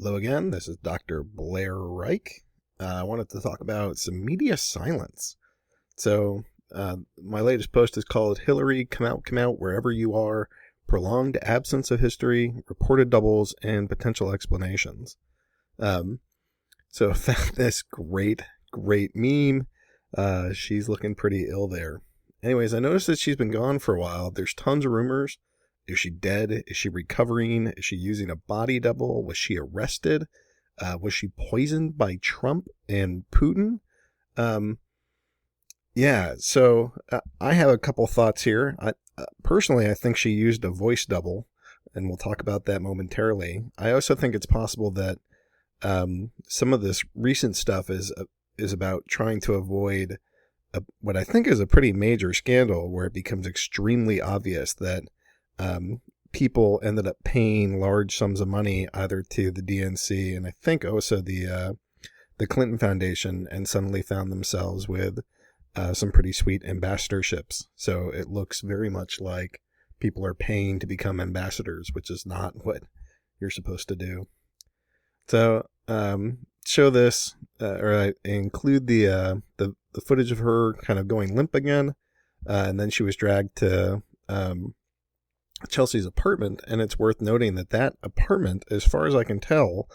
Hello again. This is Dr. Blair Reich. I wanted to talk about some media silence. My latest post is called Hillary, Come Out, Wherever You Are, Prolonged Absence of History, Reported Doubles, and Potential Explanations. So I found this great meme. She's looking pretty ill there. Anyways, I noticed that she's been gone for a while. There's tons of rumors. Is she dead? Is she recovering? Is she using a body double? Was she arrested? Was she poisoned by Trump and Putin? I have a couple thoughts here. Personally, I think she used a voice double, and we'll talk about that momentarily. I also think it's possible that some of this recent stuff is about trying to avoid what I think is a pretty major scandal, where it becomes extremely obvious that people ended up paying large sums of money either to the DNC and I think also the Clinton Foundation, and suddenly found themselves with some pretty sweet ambassadorships. So it looks very much like people are paying to become ambassadors, which is not what you're supposed to do. So show this, or I include the footage of her kind of going limp again, and then she was dragged to Chelsea's apartment, and it's worth noting that apartment, as far as I can tell,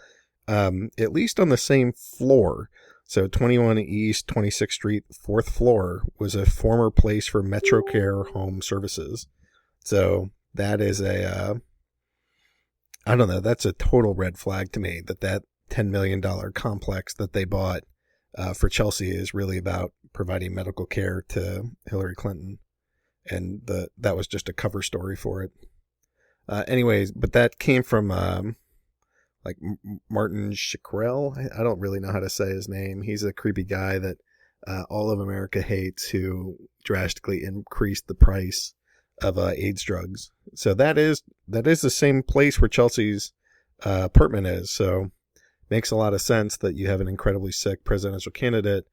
at least on the same floor, so 21 East 26th Street, 4th floor, was a former place for MetroCare Home Services. So that is I don't know, that's a total red flag to me, that $10 million complex that they bought for Chelsea is really about providing medical care to Hillary Clinton. And that was just a cover story for it. Anyways, but that came from Martin Shkreli. I don't really know how to say his name. He's a creepy guy that all of America hates, who drastically increased the price of AIDS drugs. So that is the same place where Chelsea's apartment is. So makes a lot of sense that you have an incredibly sick presidential candidate.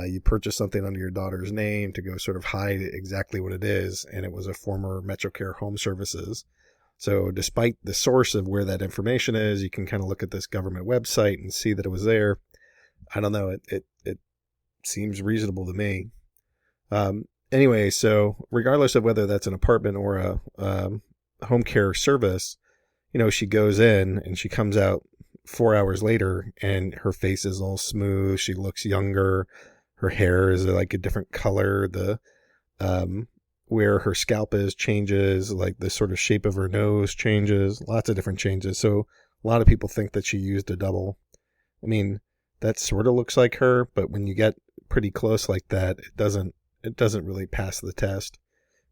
You purchase something under your daughter's name to go sort of hide exactly what it is, and it was a former MetroCare Home Services. So despite the source of where that information is, you can kind of look at this government website and see that it was there. I don't know. It seems reasonable to me. Anyway, so regardless of whether that's an apartment or a home care service, she goes in and she comes out 4 hours later and her face is all smooth. She looks younger. Her hair is like a different color. The where her scalp is changes, like the sort of shape of her nose changes, lots of different changes. So a lot of people think that she used a double. I mean, that sort of looks like her, but when you get pretty close like that, it doesn't really pass the test.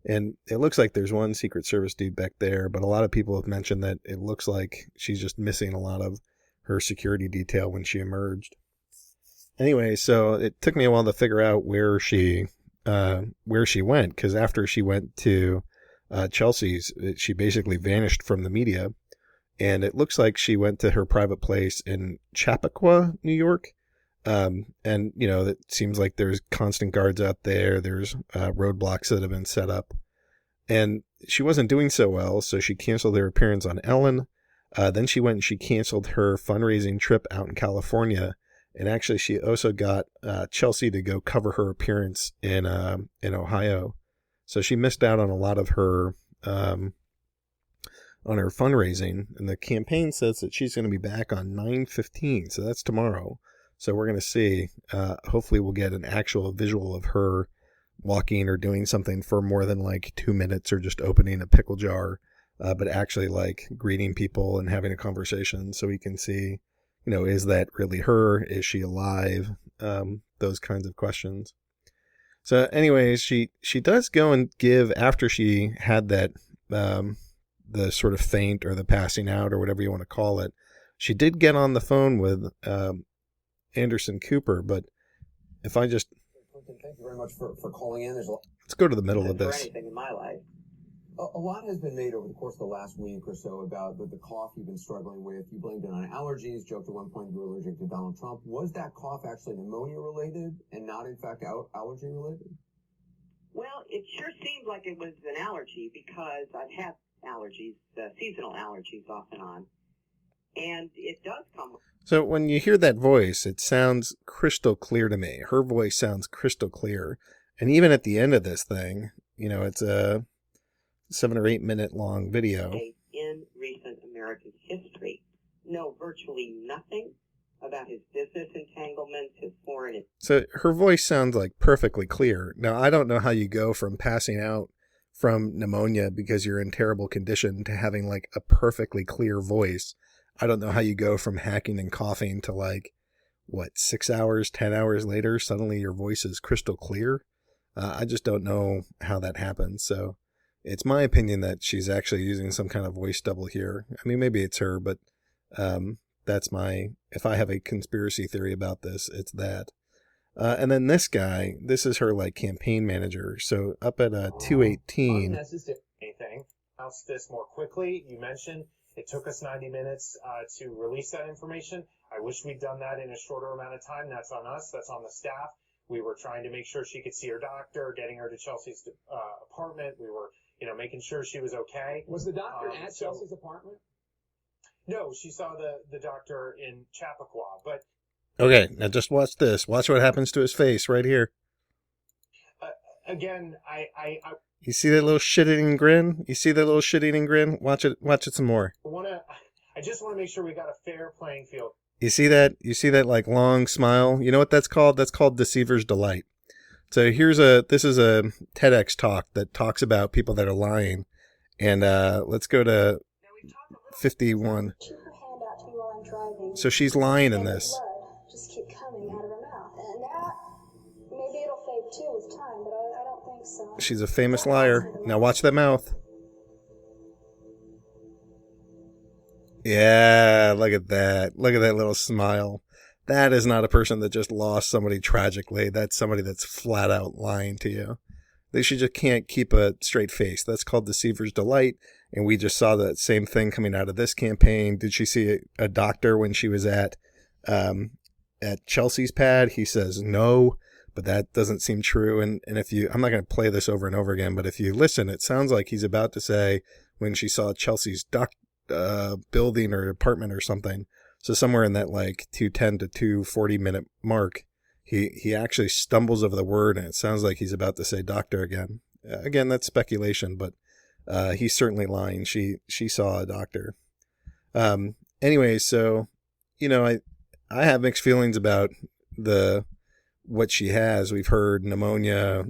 And it looks like there's one Secret Service dude back there, but a lot of people have mentioned that it looks like she's just missing a lot of her security detail when she emerged. Anyway, so it took me a while to figure out where she went, because after she went to Chelsea's, she basically vanished from the media, and it looks like she went to her private place in Chappaqua, New York. And it seems like there's constant guards out there. There's roadblocks that have been set up, and she wasn't doing so well, so she canceled her appearance on Ellen. Then she went and she canceled her fundraising trip out in California. And actually, she also got Chelsea to go cover her appearance in Ohio. So she missed out on a lot of her on her fundraising. And the campaign says that she's going to be back on 9/15. So that's tomorrow. So we're going to see. Hopefully, we'll get an actual visual of her walking or doing something for more than like 2 minutes, or just opening a pickle jar, but actually like greeting people and having a conversation, so we can see. Is that really her? Is she alive? Those kinds of questions. So anyways, she does go and give, after she had that, the sort of faint or the passing out or whatever you want to call it, she did get on the phone with Anderson Cooper. But if I just... Thank you very much for calling in. Let's go to the middle of this. For anything in my life. A lot has been made over the course of the last week or so about the cough you've been struggling with. You blamed it on allergies, joked at one point you were allergic to Donald Trump. Was that cough actually pneumonia related and not, in fact, allergy related? Well, it sure seemed like it was an allergy, because I've had allergies, seasonal allergies off and on. and it does come. So when you hear that voice, it sounds crystal clear to me. Her voice sounds crystal clear. And even at the end of this thing, you know, it's a 7 or 8 minute long video. In recent American history, know virtually nothing about his business entanglements, his foreign. So her voice sounds like perfectly clear. Now, I don't know how you go from passing out from pneumonia because you're in terrible condition to having like a perfectly clear voice. I don't know how you go from hacking and coughing to like, what, 6 hours, 10 hours later, suddenly your voice is crystal clear. I just don't know how that happens. So it's my opinion that she's actually using some kind of voice double here. I mean, maybe it's her, but that's if I have a conspiracy theory about this, it's that. And then this guy, this is her like campaign manager. So up at 218. Unnecessary anything. Announce this more quickly. You mentioned it took us 90 minutes to release that information. I wish we'd done that in a shorter amount of time. That's on us. That's on the staff. We were trying to make sure she could see her doctor, getting her to Chelsea's apartment. We were, making sure she was okay. Was the doctor at Chelsea's apartment? No, she saw the doctor in Chappaqua, but... Okay, now just watch this. Watch what happens to his face right here. Again, You see that little shit-eating grin? You see that little shit-eating grin? Watch it some more. I just want to make sure we got a fair playing field. You see that? You see that like long smile? You know what that's called? That's called Deceiver's Delight. So this is a TEDx talk that talks about people that are lying. And let's go to 51. So she's lying in this. Just keep coming out of her mouth. And that, maybe it'll fade too with time, but I don't think so. She's a famous liar. Now watch that mouth. Yeah, look at that. Look at that little smile. That is not a person that just lost somebody tragically. That's somebody that's flat out lying to you. She just can't keep a straight face. That's called Deceiver's Delight. And we just saw that same thing coming out of this campaign. Did she see a doctor when she was at Chelsea's pad? He says no, but that doesn't seem true. And if I'm not going to play this over and over again, but if you listen, it sounds like he's about to say when she saw Chelsea's building or apartment or something. So somewhere in that like 210 to 240 minute mark, he actually stumbles over the word, and it sounds like he's about to say doctor again. Again, that's speculation, but he's certainly lying. She saw a doctor. Anyway, so I have mixed feelings about what she has. We've heard pneumonia.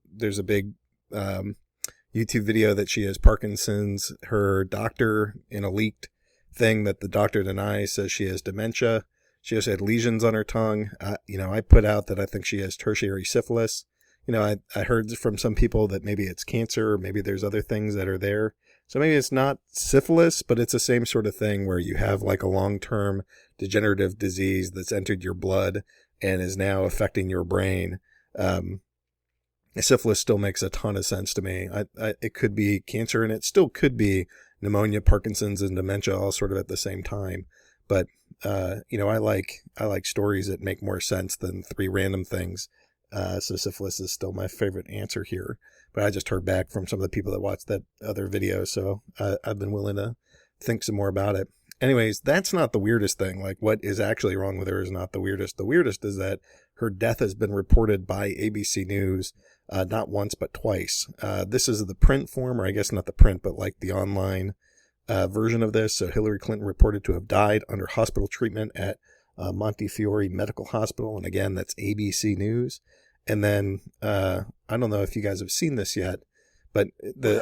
There's a big YouTube video that she has Parkinson's. Her doctor, in a leaked thing that the doctor denies, says she has dementia. She has had lesions on her tongue. I put out that I think she has tertiary syphilis. I heard from some people that maybe it's cancer, or maybe there's other things that are there. So maybe it's not syphilis, but it's the same sort of thing where you have like a long-term degenerative disease that's entered your blood and is now affecting your brain. Syphilis still makes a ton of sense to me. It could be cancer, and it still could be pneumonia, Parkinson's, and dementia all sort of at the same time. But I like stories that make more sense than 3 random things. So syphilis is still my favorite answer here. But I just heard back from some of the people that watched that other video, so I've been willing to think some more about it. Anyways, that's not the weirdest thing. Like, what is actually wrong with her is not the weirdest. The weirdest is that her death has been reported by ABC News not once but twice. This is the print form, or I guess not the print, but like the online version of this. So Hillary Clinton reported to have died under hospital treatment at Montefiore Medical Hospital. And again, that's ABC News. And then I don't know if you guys have seen this yet, but the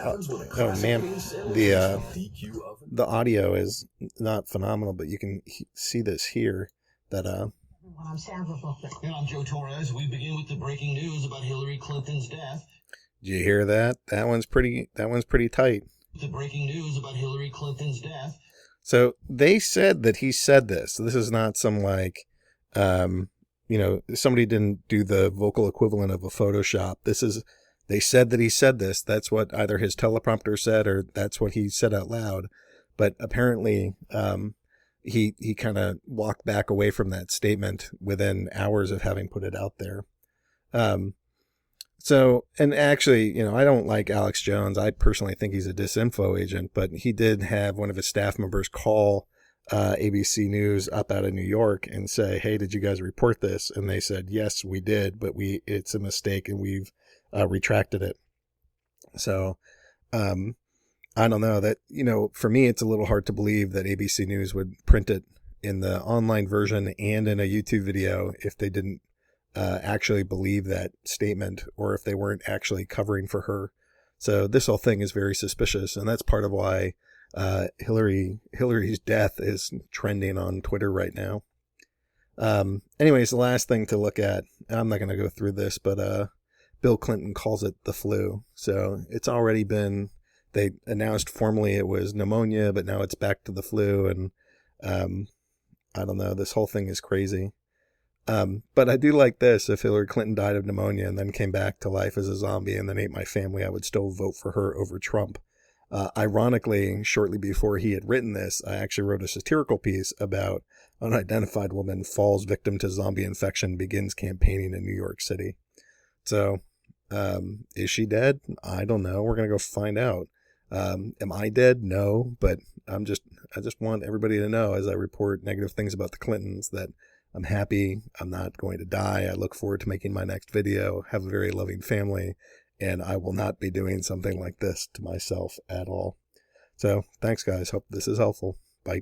audio is not phenomenal, but you can see this here. That I'm Sandra Buckler. And I'm Joe Torres. We begin with the breaking news about Hillary Clinton's death. Did you hear that? That one's pretty tight. The breaking news about Hillary Clinton's death. So they said that he said this. This is not some like, somebody didn't do the vocal equivalent of a Photoshop. They said that he said this. That's what either his teleprompter said or that's what he said out loud. But apparently, he kind of walked back away from that statement within hours of having put it out there. So, and actually, I don't like Alex Jones. I personally think he's a disinfo agent, but he did have one of his staff members call ABC News up out of New York and say, hey, did you guys report this? And they said, yes, we did, but it's a mistake and we've retracted it. So I don't know that, for me, it's a little hard to believe that ABC News would print it in the online version and in a YouTube video if they didn't actually believe that statement, or if they weren't actually covering for her. So this whole thing is very suspicious, and that's part of why Hillary's death is trending on Twitter right now. Anyways, the last thing to look at, I'm not going to go through this, but Bill Clinton calls it the flu. So it's already been, they announced formally it was pneumonia, but now it's back to the flu, and I don't know, this whole thing is crazy. But I do like this. If Hillary Clinton died of pneumonia and then came back to life as a zombie and then ate my family, I would still vote for her over Trump. Ironically, shortly before he had written this, I actually wrote a satirical piece about unidentified woman falls victim to zombie infection, begins campaigning in New York City. So, is she dead? I don't know. We're going to go find out. Am I dead? No, but I just want everybody to know, as I report negative things about the Clintons, that I'm happy. I'm not going to die. I look forward to making my next video, have a very loving family, and I will not be doing something like this to myself at all. So thanks, guys. Hope this is helpful. Bye.